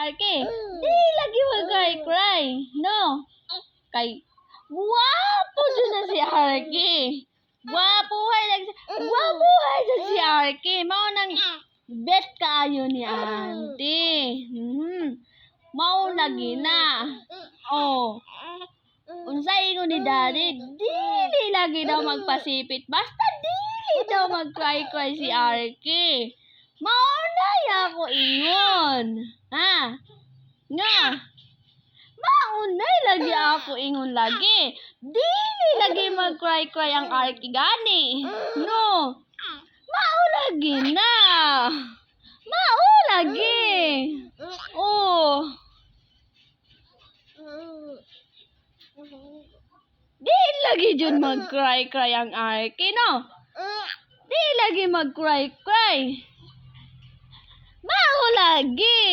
Arky. Di lagi mag-cry-cry. No? Kay, guwapo dyan na si Arky. Guwapuhay dyan si Arky. Mao nang bet kaayo ni auntie. Mao lagi na. Oh. Unsay ingon ni daddy, dili lagi daw magpasipit. Basta dili daw mag-cry-cry si Arky. Maunay ako ingon. Ha? Nga. Maunay lagi ako ingon lagi. Dili lagi mag-cry-cry ang Arky gani. No. Mao lagi na. Mao lagi. Oh. Di lagi dyan mag-cry-cry ang Arky, no? Di lagi mag-cry-cry. Mao lagi.